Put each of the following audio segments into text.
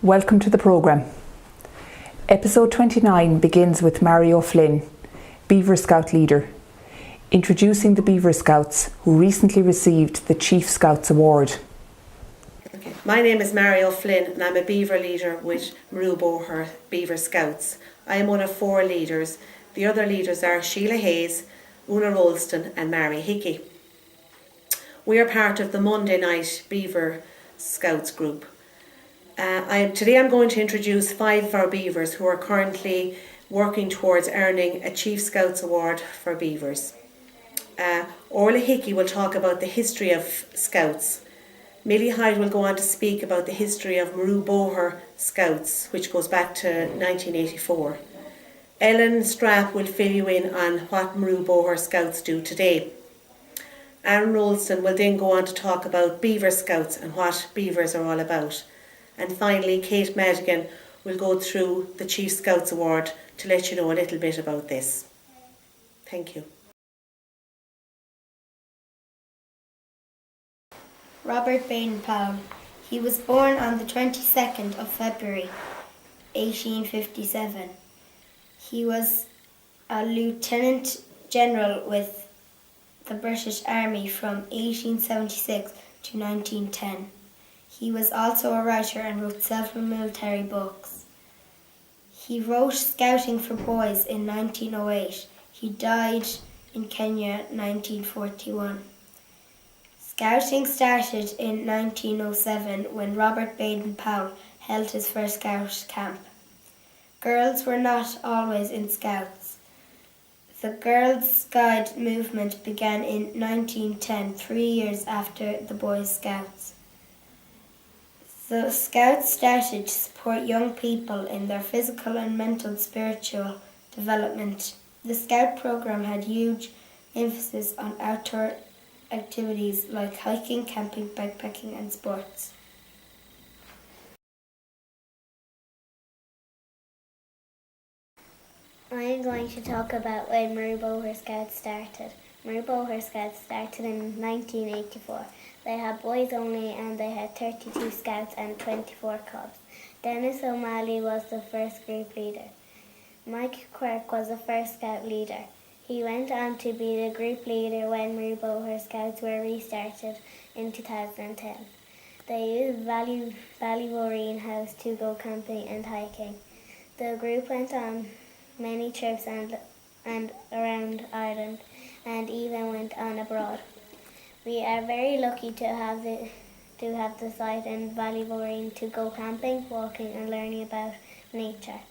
Welcome to the programme. Episode 29 begins with Mary O'Flynn, Beaver Scout leader, introducing the Beaver Scouts who recently received the Chief Scouts Award. Okay. My name is Mary O'Flynn and I'm a Beaver leader with Maru Boher Beaver Scouts. I am one of 4 leaders. The other leaders are Sheila Hayes, Una Rolston and Mary Hickey. We are part of the Monday night Beaver Scouts group. Today I'm going to introduce 5 of our beavers who are currently working towards earning a Chief Scouts Award for beavers. Orla Hickey will talk about the history of Scouts. Millie Hyde will go on to speak about the history of Maru Boher Scouts, which goes back to 1984. Ellen Strapp will fill you in on what Maru Boher Scouts do today. Aaron Rolston will then go on to talk about Beaver Scouts and what beavers are all about. And finally, Kate Madigan will go through the Chief Scouts Award to let you know a little bit about this. Thank you. Robert Baden-Powell. He was born on the 22nd of February 1857. He was a Lieutenant General with the British Army from 1876 to 1910. He was also a writer and wrote several military books. He wrote Scouting for Boys in 1908. He died in Kenya in 1941. Scouting started in 1907 when Robert Baden-Powell held his first Scout camp. Girls were not always in Scouts. The Girls' Guide movement began in 1910, 3 years after the Boy Scouts. The Scouts started to support young people in their physical and mental spiritual development. The Scout program had huge emphasis on outdoor activities like hiking, camping, backpacking and sports. I am going to talk about when Maru Boher Scouts started. Maru Boher Scouts started in 1984. They had boys only and they had 32 scouts and 24 clubs. Dennis O'Malley was the first group leader. Mike Quirk was the first scout leader. He went on to be the group leader when Maru Boher Scouts were restarted in 2010. They used Ballyvoreen House to go camping and hiking. The group went on many trips and around Ireland and even went on abroad. We are very lucky to have the site in Ballyvoreen to go camping, walking and learning about nature.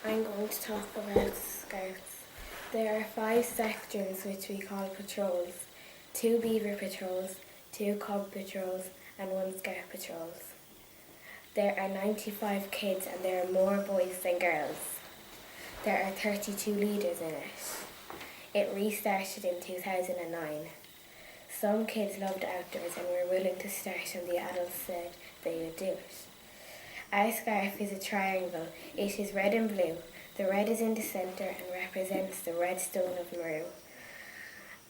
I'm going to talk about Scouts. There are 5 sections which we call patrols: 2 beaver patrols, 2 cub patrols and 1 scout patrols. There are 95 kids and there are more boys than girls. There are 32 leaders in it. It restarted in 2009. Some kids loved outdoors and were willing to start and the adults said they would do it. Our scarf is a triangle. It is red and blue. The red is in the centre and represents the red stone of Maru,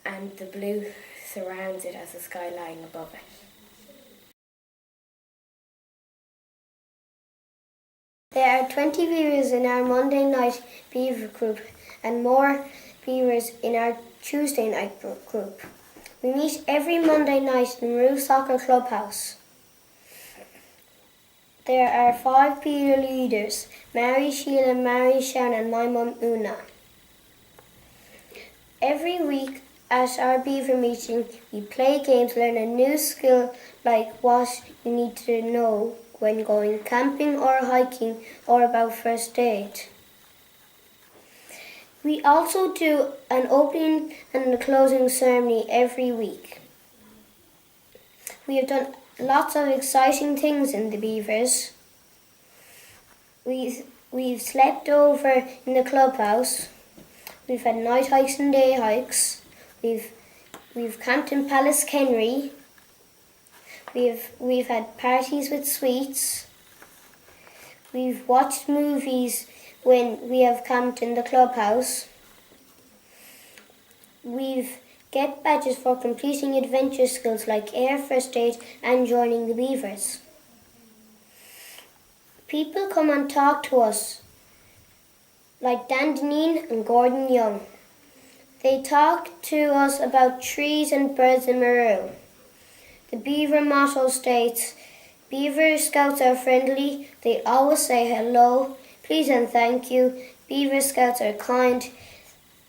and the blue surrounds it as a sky lying above it. There are 20 beavers in our Monday night beaver group and more beavers in our Tuesday night group. We meet every Monday night in the Maru Soccer Clubhouse. There are 5 beaver leaders: Mary, Sheila, Mary, Sharon and my mum Una. Every week at our beaver meeting we play games, learn a new skill like what you need to know when going camping or hiking or about first aid. We also do an opening and a closing ceremony every week. We have done lots of exciting things in the beavers. We've slept over in the clubhouse. We've had night hikes and day hikes. We've camped in Palace Kenry. We've had parties with sweets. We've watched movies when we have camped in the clubhouse. We've Get badges for completing adventure skills like air, first aid and joining the beavers. People come and talk to us, like Dan Deneen and Gordon Young. They talk to us about trees and birds in Maru. The beaver motto states, Beaver Scouts are friendly, they always say hello, please and thank you. Beaver Scouts are kind,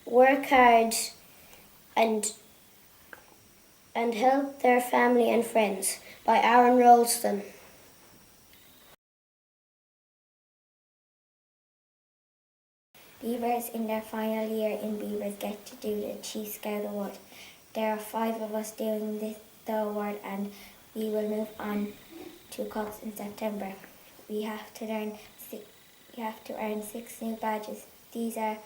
work hard and help their family and friends, by Aaron Ralston. Beavers in their final year in Beavers get to do the Chief Scout Award. There are 5 of us doing the award, and we will move on to Cubs in September. We have to earn 6 new badges. These are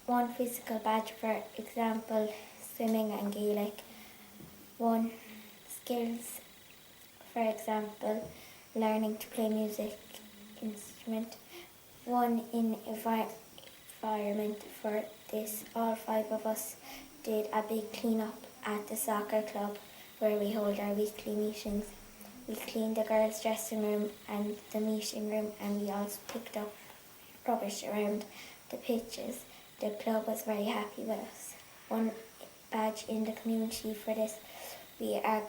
1 physical badge, for example, swimming and Gaelic. 1 skills, for example, learning to play music instrument. 1 in environment. For this, all 5 of us did a big clean-up at the soccer club where we hold our weekly meetings. We cleaned the girls' dressing room and the meeting room, and we also picked up rubbish around the pitches. The club was very happy with us. 1 badge in the community. For this, we are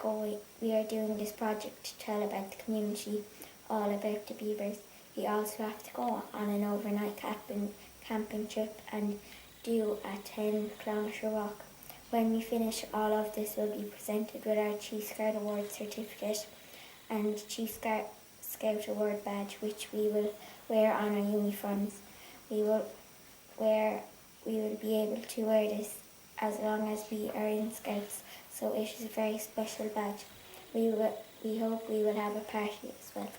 doing this project to tell about the community, all about the beavers. We also have to go on an overnight camping trip and do a 10-kilometre walk. When we finish, all of this will be presented with our Chief Scout Award certificate and Chief Scout Award badge, which we will wear on our uniforms. We will be able to wear this as long as we are in Scouts, so it is a very special badge. We hope we will have a party as well.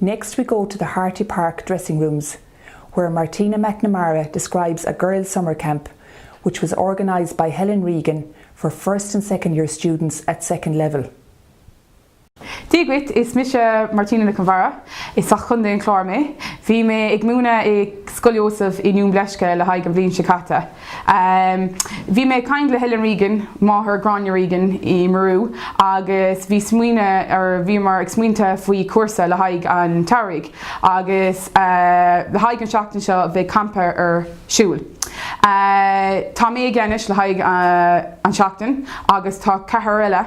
Next we go to the Harty Park dressing rooms, where Martina McNamara describes a girls' summer camp which was organised by Helen Regan for first and second year students at second level. Dígwit is Misha Martina na Convara, is Sachunde in Clorme, Vi me Igmuna e Scoliosav in Bleschke la Haig Vlin Chicata. Vi me kindly Helen Regan, ma her Grania Regan I Maru, agus vi smuina or vi mar exmuinta fui cursa la Haig an Tarig, agus la Haig an Shachtan sha ve camper shul. Tá mé aganis la Haig an Shachtan, agus tá Caharella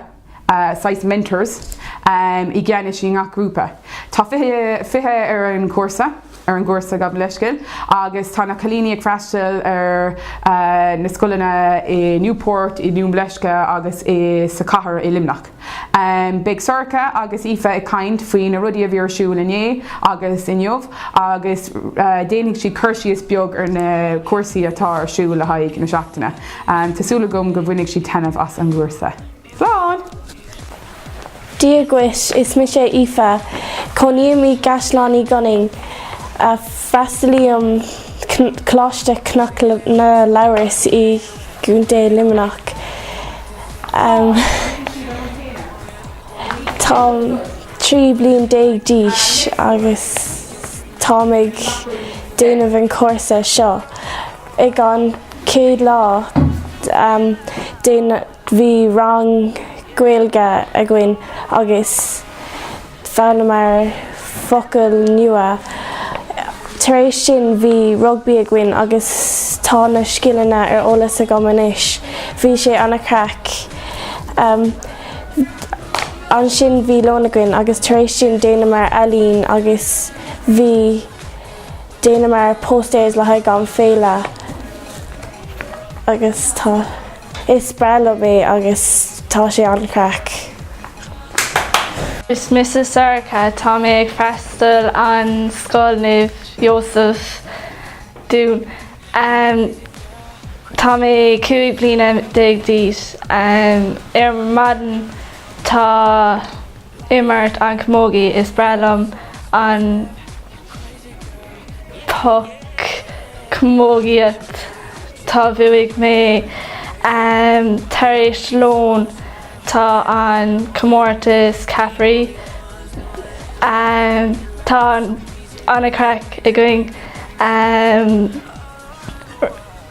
size mentors I gceanna sin ach grúpa. Tá fithe an cuasa an gcuasa gab leiscil, agus tá na Calíní ag freistil na scoilena I Newport, I Nún Bleisce agus sa Cahar I Limnach. Big Sorcha agus Aoife ag caint faoin na rudí a bhí ar siúil inné agus inniuh, agus déananig si chuirsí beag ar na cuasaí atá ar siúil le Haig na seachtaine. Tásúla gom go bhfuinnig si taobh as an gcuasa. Slán! Díagwis is Misha Aoife, Coníimi Gaslánaí Gunning, a Freistilium Cláiste Cnach na Lauris I Gúnta Limonach. Tá 3 bliain 10 díos agus táimid déanamh an cuasa seo. Ag an céad lá bhí rang Gaeilge a gcuin agus feanna mar focail nua. Tar éis sin bhí rugby a gcuin agus tá na scileanna ar eolas a gom anois. Bhí sé anna crack. An sin bhí lona gcuin agus tar éis sin déanamh mar Ailín agus bhí déanamh mar posters le Haig an Féile. Agus tá is brala mé agus tá sé an crack. Is Mrs. Sarka, tá mé ag freistil an Scoilnimh Joseph Dún. Tá mé 5 bliana 10 díos. Ar maidin tá immart an Komugi is brelam an puck Komugiacht tá bhuaigh mé tar éis lón tá an Comórtas Caffrey. Tá anna crack going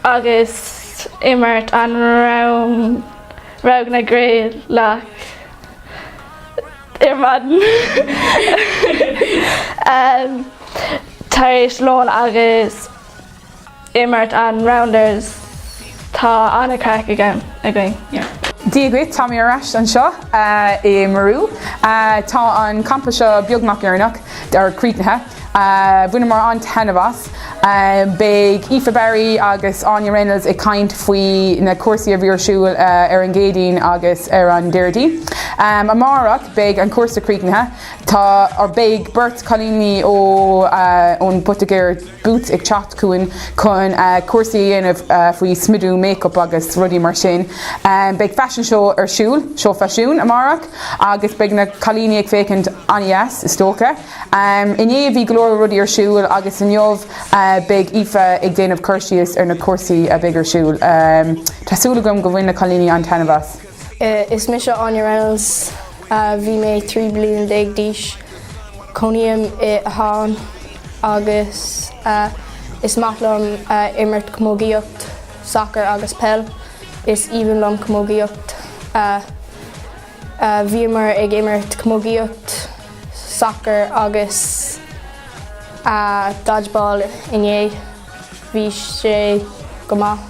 agus immert an ragna grey lach Madden. Taréis lón agus immert an rounders tá anna crack again. Díagrit tá mí arás an seo I Marú. Tá an campa seo beagnach iarnach ar crítanithe. Bhuina mar an tenabas. Big Aoife Barry agus Anya Reynolds I caint faoi na cuasaí a bhíor siúil ar an Géadín agus ar an Deirdí. Amárach big an cuasa crítanithe tá ar big Bert Colini ón Butagéir Boots ag chat cuain chun cuasaí dhéanamh faoi smidú make-up agus rudí mar sin. Big fashion show ar siúil, show fashiún amárach agus big na Colini ag fécint Anias is tóca. Iné bhí glór rudí ar siúil agus in jobh big Aoife ag déanamh chuirsíos ar na cuasaí a big ar siúil. Tásúla gom go bhain na Colini an tenabas. Is mis Anya Reynolds bhí mé 3 bliain ag díis coníam I hán agus is matlam immert Komugiíocht soccer agus pell is evenlam Komugiíocht bhí mar ag immert Komugiíocht soccer agus dodgeball inné bhí sé go maith.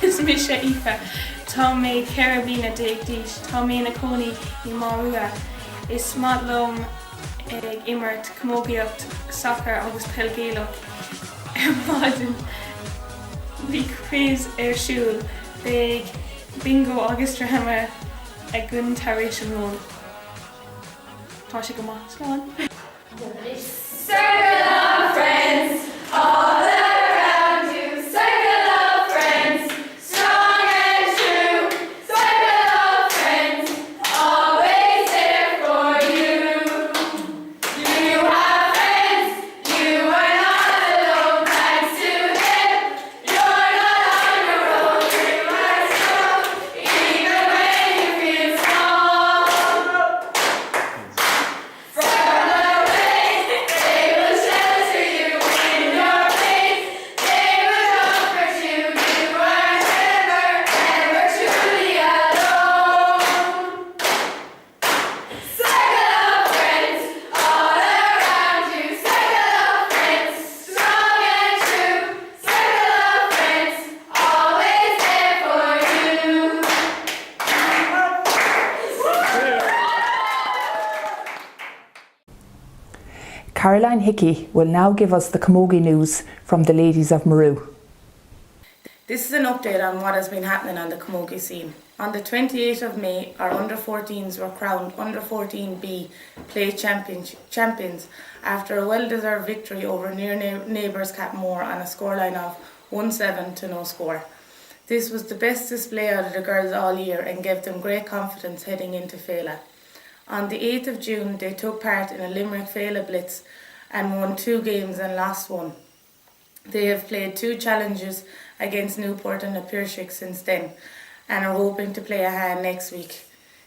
Is mis Aoife. Tá mé carabína déagdíis, tá mé na cónaí I Marua. Is madlum ag immert Komugiíocht soccer agus pelgéalach. Madden bhí quiz ar siúil, big bingo agus drama ag gunn taréis an lón. Tá sé go maith slán. Circle of friends, all around you. Circle of friends, strong and true. Circle of friends, always there for you. You have friends, you are not alone. Thanks to them, you're not on your own. You are strong, even when you feel small. From away, they will shelter you in your place. They will comfort you. You are never, never truly alone. Circle of friends, all around you. Circle of friends, strong and true. Circle of friends, always there for you. Caroline Hickey will now give us the Komugi news from the ladies of Marú. This is an update on what has been happening on the Komugi scene. On the 28th of May, our under-14s were crowned Under-14B Play champions after a well-deserved victory over near neighbours Capmore on a scoreline of 1-7 to no score. This was the best display out of the girls all year and gave them great confidence heading into Féile. On the 8th of June, they took part in a Limerick Féile Blitz and won 2 games and lost 1. They have played 2 challenges against Newport and Apirshik since then and are hoping to play a hand next week.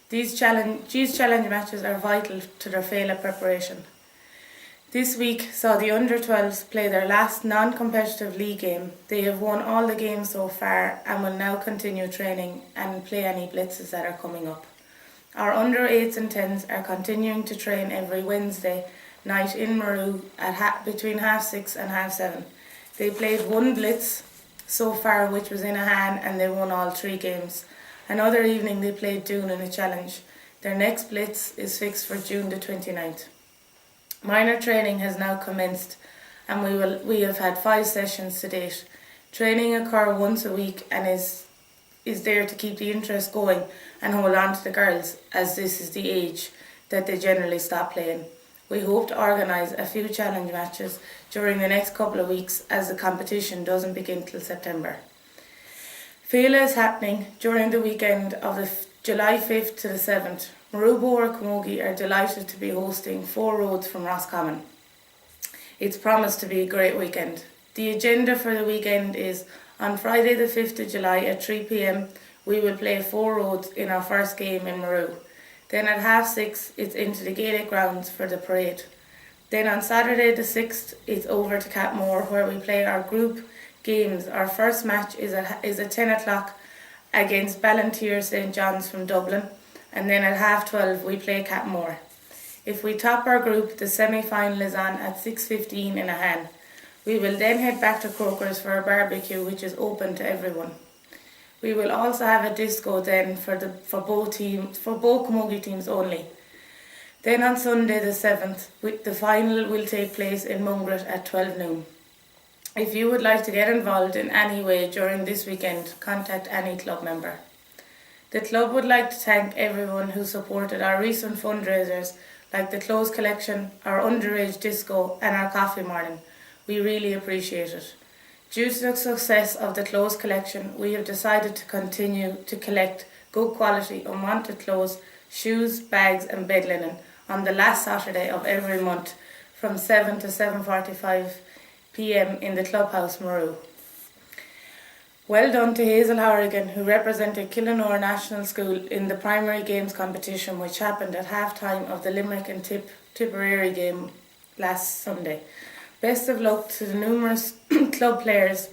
These challenge matches are vital to their Féile preparation. This week saw the under-12s play their last non-competitive league game. They have won all the games so far and will now continue training and play any blitzes that are coming up. Our under-8s and 10s are continuing to train every Wednesday night in Marú at between 6:30 and 7:30. They played 1 blitz so far, which was in a hand, and they won all 3 games. Another evening they played Doon in a challenge. Their next blitz is fixed for June the 29th. Minor training has now commenced and we have had 5 sessions to date. Training occurs once a week and is there to keep the interest going and hold on to the girls, as this is the age that they generally stop playing. We hope to organise a few challenge matches during the next couple of weeks as the competition doesn't begin till September. Féile is happening during the weekend of the July 5th to the 7th. Marú Bóra Komugi are delighted to be hosting 4 roads from Roscommon. It's promised to be a great weekend. The agenda for the weekend is on Friday the 5th of July at 3 p.m. we will play 4 roads in our first game in Marú. Then at 6:30 it's into the Gaelic grounds for the parade. Then on Saturday the 6th, it's over to Catmore, where we play our group games. Our first match is at 10 o'clock against Ballantyre St John's from Dublin, and then at 12:30 we play Catmore. If we top our group, the semi-final is on at 6:15 in Ahan. We will then head back to Croker's for a barbecue, which is open to everyone. We will also have a disco then for both Komugi teams only. Then on Sunday the 7th, the final will take place in Mungret at 12 noon. If you would like to get involved in any way during this weekend, contact any club member. The club would like to thank everyone who supported our recent fundraisers, like the clothes collection, our underage disco and our coffee morning. We really appreciate it. Due to the success of the clothes collection, we have decided to continue to collect good quality unwanted clothes, shoes, bags and bed linen on the last Saturday of every month from 7 to 7:45 p.m. in the Clubhouse Maru. Well done to Hazel Horrigan, who represented Killanore National School in the primary games competition, which happened at half-time of the Limerick and Tipperary game last Sunday. Best of luck to the numerous club players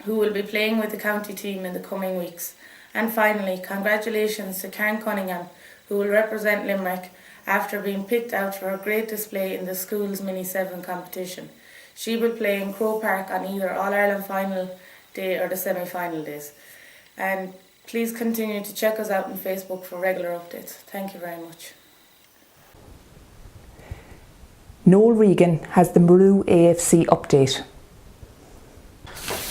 who will be playing with the county team in the coming weeks. And finally, congratulations to Karen Cunningham, who will represent Limerick after being picked out for a great display in the school's Mini-7 competition. She will play in Crow Park on either All-Ireland final day or the semi-final days. And please continue to check us out on Facebook for regular updates. Thank you very much. Noel Regan has the Maru AFC update.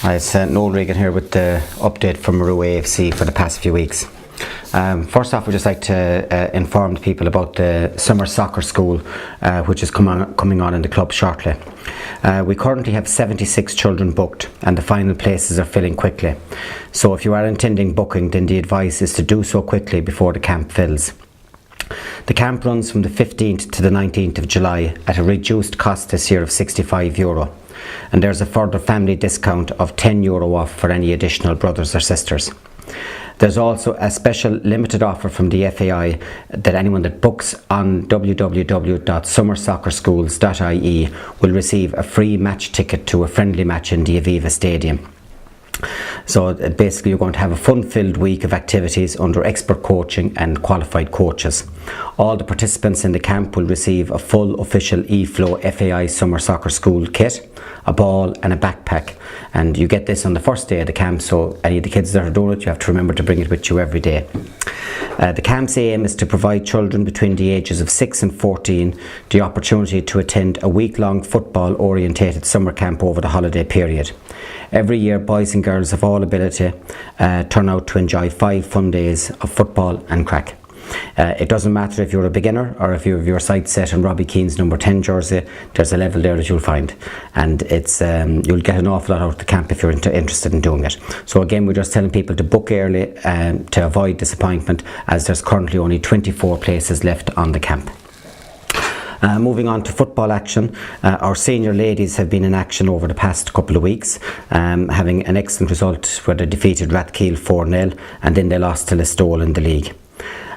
Hi, it's Noel Regan here with the update from Maru AFC for the past few weeks. First off, we'd just like to inform the people about the summer soccer school, which is coming on in the club shortly. We currently have 76 children booked, and the final places are filling quickly. So if you are intending booking, then the advice is to do so quickly before the camp fills. The camp runs from the 15th to the 19th of July at a reduced cost this year of €65, and there's a further family discount of €10 off for any additional brothers or sisters. There's also a special limited offer from the FAI that anyone that books on www.summersoccerschools.ie will receive a free match ticket to a friendly match in the Aviva Stadium. So basically you're going to have a fun-filled week of activities under expert coaching and qualified coaches. All the participants in the camp will receive a full official eFlow FAI Summer Soccer School kit, a ball and a backpack, and you get this on the first day of the camp, so any of the kids that are doing it, you have to remember to bring it with you every day. The camp's aim is to provide children between the ages of 6 and 14 the opportunity to attend a week-long football orientated summer camp over the holiday period. Every year, boys and girls of all ability turn out to enjoy 5 fun days of football and crack. It doesn't matter if you're a beginner or if you have your sights set on Robbie Keane's number 10 jersey, there's a level there that you'll find, and it's you'll get an awful lot out of the camp if you're interested in doing it. So again, we're just telling people to book early to avoid disappointment, as there's currently only 24 places left on the camp. Moving on to football action, our senior ladies have been in action over the past couple of weeks, having an excellent result where they defeated Rathkeale 4-0, and then they lost to Listowel in the league.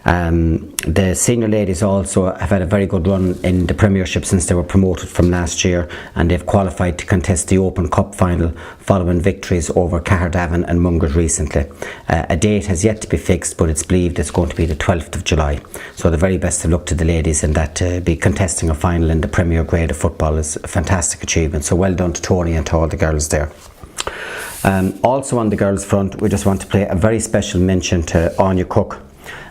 The senior ladies also have had a very good run in the Premiership since they were promoted from last year, and they've qualified to contest the Open Cup final following victories over Caherdavan and Mungret recently. A date has yet to be fixed, but it's believed it's going to be the 12th of July. So the very best of luck to the ladies in that. Be contesting a final in the Premier grade of football is a fantastic achievement, so well done to Tony and to all the girls there. Also on the girls front, we just want to play a very special mention to Anya Cook.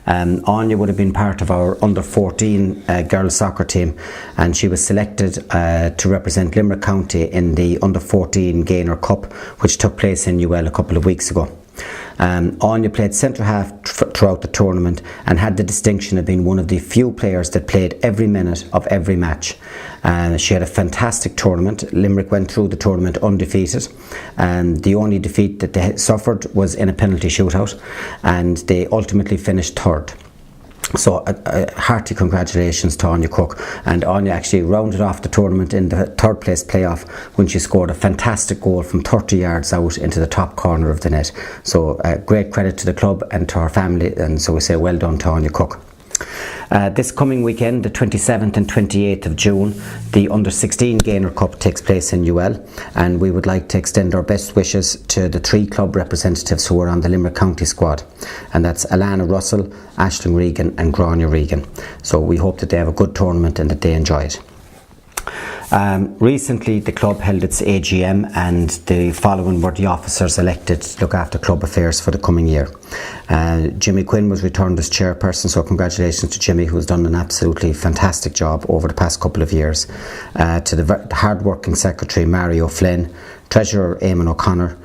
Anya would have been part of our under 14 girls soccer team, and she was selected to represent Limerick County in the under 14 Gaynor Cup, which took place in UL a couple of weeks ago. Anya played centre half throughout the tournament and had the distinction of being one of the few players that played every minute of every match. She had a fantastic tournament. Limerick went through the tournament undefeated, and the only defeat that they suffered was in a penalty shootout, and they ultimately finished third. So hearty congratulations to Anya Cook, and Anya actually rounded off the tournament in the third place playoff when she scored a fantastic goal from 30 yards out into the top corner of the net. So great credit to the club and to her family, and so we say well done to Anya Cook. This coming weekend, the 27th and 28th of June, the Under-16 Gainer Cup takes place in UL, and we would like to extend our best wishes to the 3 club representatives who are on the Limerick County squad, and that's Alana Russell, Aisling Regan and Grania Regan. So we hope that they have a good tournament and that they enjoy it. Recently the club held its AGM, and the following were the officers elected to look after club affairs for the coming year. Jimmy Quinn was returned as chairperson, so congratulations to Jimmy, who's done an absolutely fantastic job over the past couple of years. To the hard-working secretary Mary O'Flynn, treasurer Eamon O'Connor,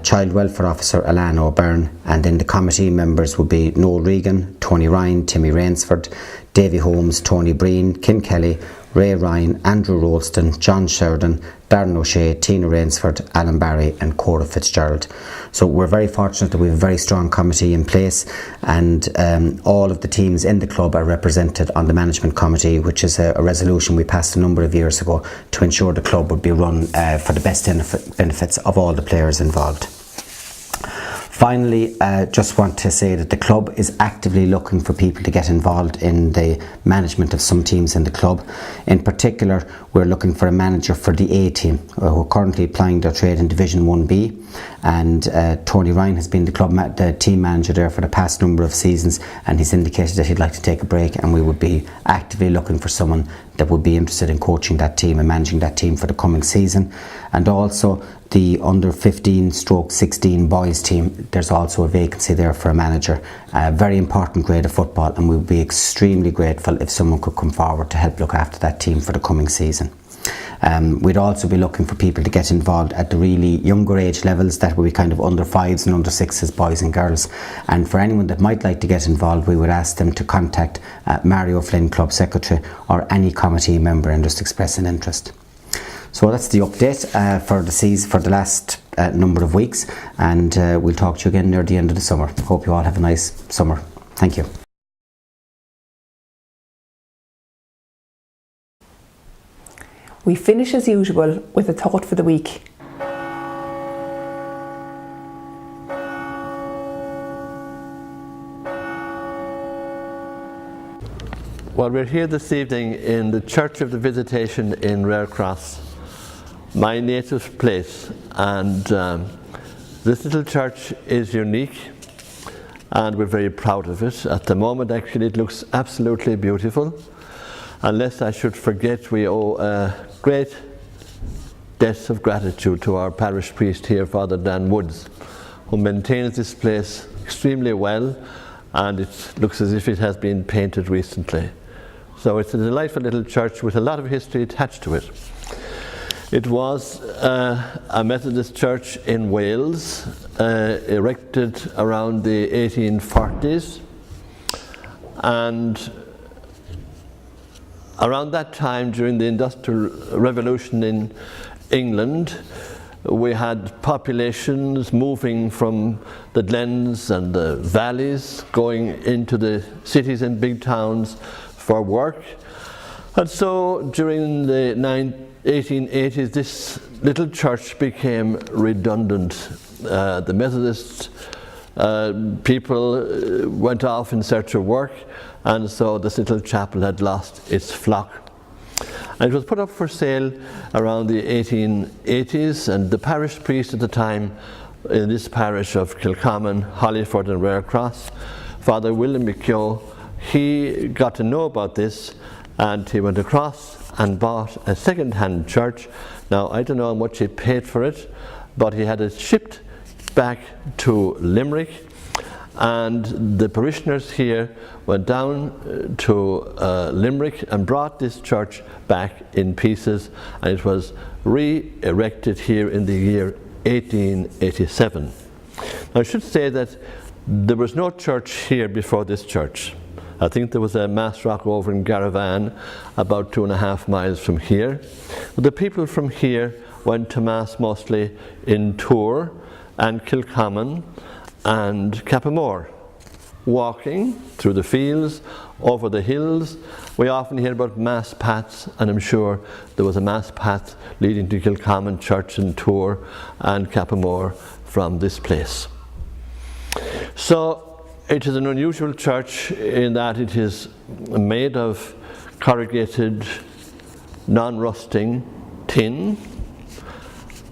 Child Welfare Officer Alana O'Byrne, and then the committee members would be Noel Regan, Tony Ryan, Timmy Rainsford, Davy Holmes, Tony Breen, Ken Kelly, Ray Ryan, Andrew Rolston, John Sheridan, Darren O'Shea, Tina Rainsford, Alan Barry and Cora Fitzgerald. So we're very fortunate that we have a very strong committee in place, and all of the teams in the club are represented on the management committee, which is a resolution we passed a number of years ago to ensure the club would be run for the best benefits of all the players involved. Finally, just want to say that the club is actively looking for people to get involved in the management of some teams in the club. In particular, we're looking for a manager for the A team, who are currently applying their trade in Division 1B, and Tony Ryan has been the team manager there for the past number of seasons, and he's indicated that he'd like to take a break, and we would be actively looking for someone that would be interested in coaching that team and managing that team for the coming season. And also the under 15/16 boys team, there's also a vacancy there for a manager, a very important grade of football, and we would be extremely grateful if someone could come forward to help look after that team for the coming season. We'd also be looking for people to get involved at the really younger age levels, that would be kind of under 5s and under 6s, boys and girls. And for anyone that might like to get involved, we would ask them to contact Mary O'Flynn, Club Secretary, or any committee member, and just express an interest. So that's the update for the season, for the last number of weeks, and we'll talk to you again near the end of the summer. Hope you all have a nice summer. Thank you. We finish as usual with a thought for the week. Well, we're here this evening in the Church of the Visitation in Rare Cross, my native place, and this little church is unique and we're very proud of it. At the moment, actually, it looks absolutely beautiful. Unless I should forget, we owe a great debt of gratitude to our parish priest here, Father Dan Woods, who maintains this place extremely well, and it looks as if it has been painted recently. So it's a delightful little church with a lot of history attached to it. It was a Methodist church in Wales, erected around the 1840s, and around that time, during the Industrial Revolution in England, we had populations moving from the glens and the valleys, going into the cities and big towns for work. And so during the 1880s, this little church became redundant. The Methodist people went off in search of work, and so this little chapel had lost its flock. And it was put up for sale around the 1880s, and the parish priest at the time in this parish of Kilcommon, Hollyford and Rare Cross, Father William McKeough, he got to know about this, and he went across and bought a second-hand church. Now, I don't know how much he paid for it, but he had it shipped back to Limerick, and the parishioners here went down to Limerick and brought this church back in pieces, and it was re-erected here in the year 1887. Now, I should say that there was no church here before this church. I think there was a Mass Rock over in Garavan, about 2.5 miles from here. But the people from here went to Mass mostly in Tour and Kilcommon and Cappamore, walking through the fields, over the hills. We often hear about Mass paths, and I'm sure there was a Mass path leading to Kilcommon Church in Tour and Cappamore from this place. So It is an unusual church in that it is made of corrugated, non-rusting tin,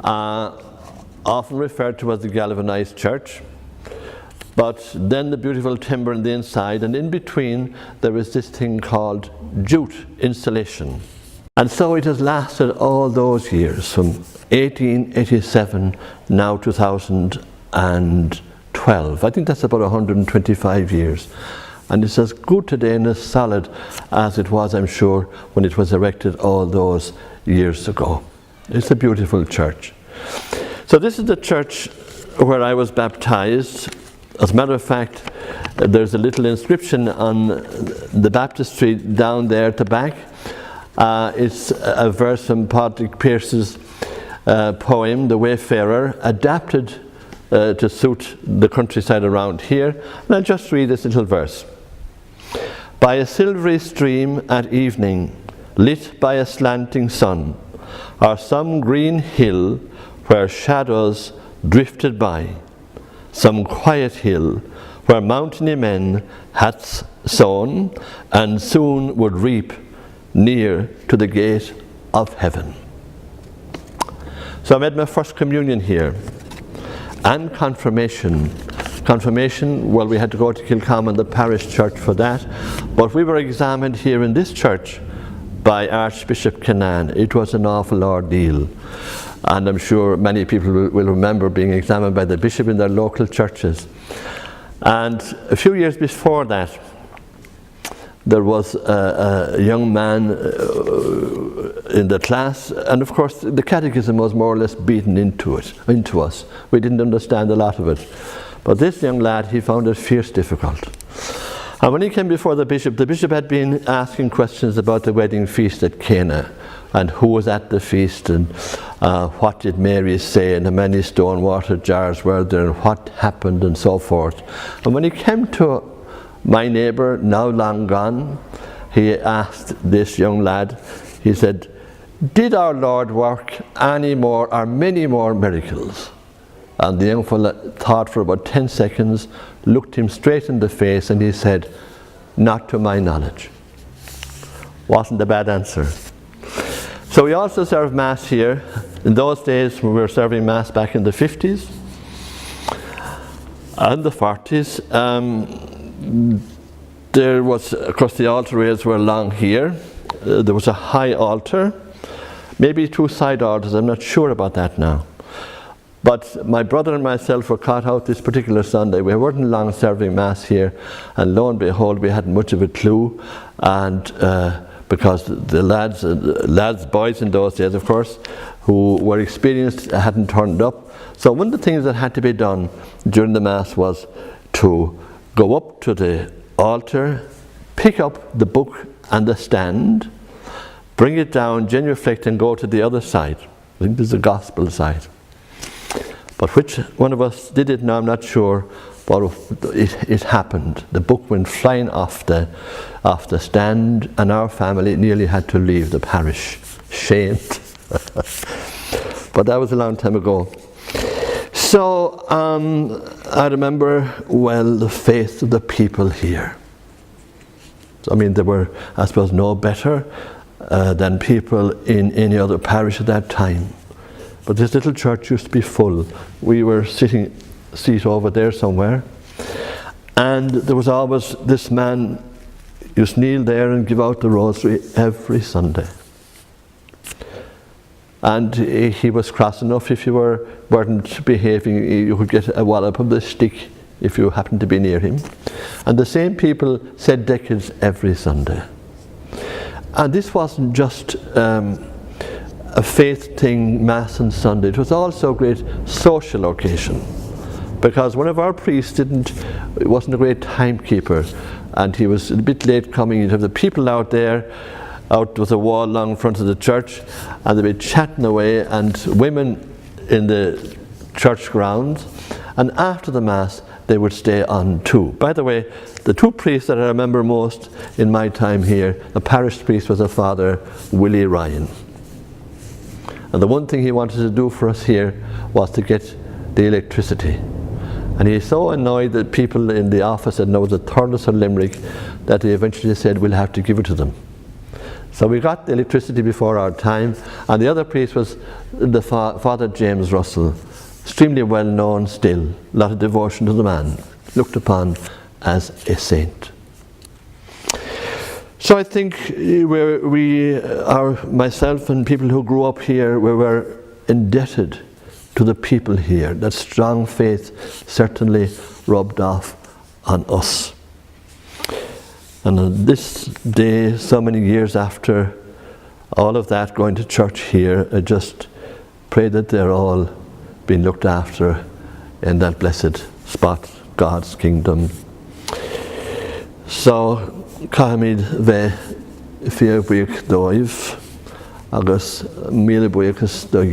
often referred to as the galvanized church. But then the beautiful timber on the inside, and in between there is this thing called jute insulation. And so it has lasted all those years, from 1887 now 2012. I think that's about 125 years. And it's as good today and as solid as it was, I'm sure, when it was erected all those years ago. It's a beautiful church. So this is the church where I was baptized. As a matter of fact, there's a little inscription on the baptistry down there at the back. It's a verse from Patrick Pearse's poem, The Wayfarer, adapted to suit the countryside around here. And I'll just read this little verse. By a silvery stream at evening, lit by a slanting sun, or some green hill where shadows drifted by, some quiet hill where mountainy men had sown and soon would reap, near to the gate of heaven. So I made my first communion here, and confirmation. Confirmation, well, we had to go to Kilcommon, the parish church, for that, but we were examined here in this church by Archbishop Kennan. It was an awful ordeal, and I'm sure many people will remember being examined by the bishop in their local churches. And a few years before that, there was a young man in the class, and of course the catechism was more or less beaten into us. We didn't understand a lot of it. But this young lad, he found it fierce difficult. And when he came before the bishop had been asking questions about the wedding feast at Cana, and who was at the feast, and what did Mary say, and how many stone water jars were there, and what happened, and so forth. And when he came to my neighbour, now long gone, he asked this young lad, he said, did our Lord work any more or many more miracles? And the young fellow thought for about 10 seconds, looked him straight in the face, and he said, not to my knowledge. Wasn't a bad answer. So we also serve Mass here. In those days when we were serving Mass back in the 50s and the 40s, there was, of course, the altar rails were along here. There was a high altar, maybe 2 side altars, I'm not sure about that now. But my brother and myself were caught out this particular Sunday. We weren't long serving Mass here, and lo and behold, we hadn't much of a clue. And because the lads, boys in those days, of course, who were experienced, hadn't turned up. So one of the things that had to be done during the Mass was to go up to the altar, pick up the book and the stand, bring it down, genuflect, and go to the other side. I think there's the gospel side. But which one of us did it now, I'm not sure, but it happened. The book went flying off the stand, and our family nearly had to leave the parish, shamed. But that was a long time ago. So I remember well the faith of the people here. I mean, they were, I suppose, no better than people in any other parish at that time. But this little church used to be full. We were sitting seat over there somewhere, and there was always this man used to kneel there and give out the rosary every Sunday. And he was cross enough. If you weren't behaving, you could get a wallop of the stick if you happened to be near him. And the same people said decades every Sunday. And this wasn't just a faith thing, Mass on Sunday. It was also a great social occasion, because one of our priests wasn't a great timekeeper, and he was a bit late coming. You'd have the people out there, out with a wall along in front of the church, and they'd be chatting away, and women in the church grounds, and after the Mass they would stay on too. By the way, the 2 priests that I remember most in my time here, the parish priest was a Father Willie Ryan. And the one thing he wanted to do for us here was to get the electricity. And he was so annoyed that people in the office had known the thoroughness of Limerick that they eventually said, we'll have to give it to them. So we got the electricity before our time, and the other priest was the Father James Russell, extremely well known still, a lot of devotion to the man, looked upon as a saint. So I think myself and people who grew up here, we were indebted to the people here. That strong faith certainly rubbed off on us. And on this day, so many years after all of that, going to church here, I just pray that they're all being looked after in that blessed spot, God's kingdom. So, Caimid ve fia buic doiv, agus mille buicus do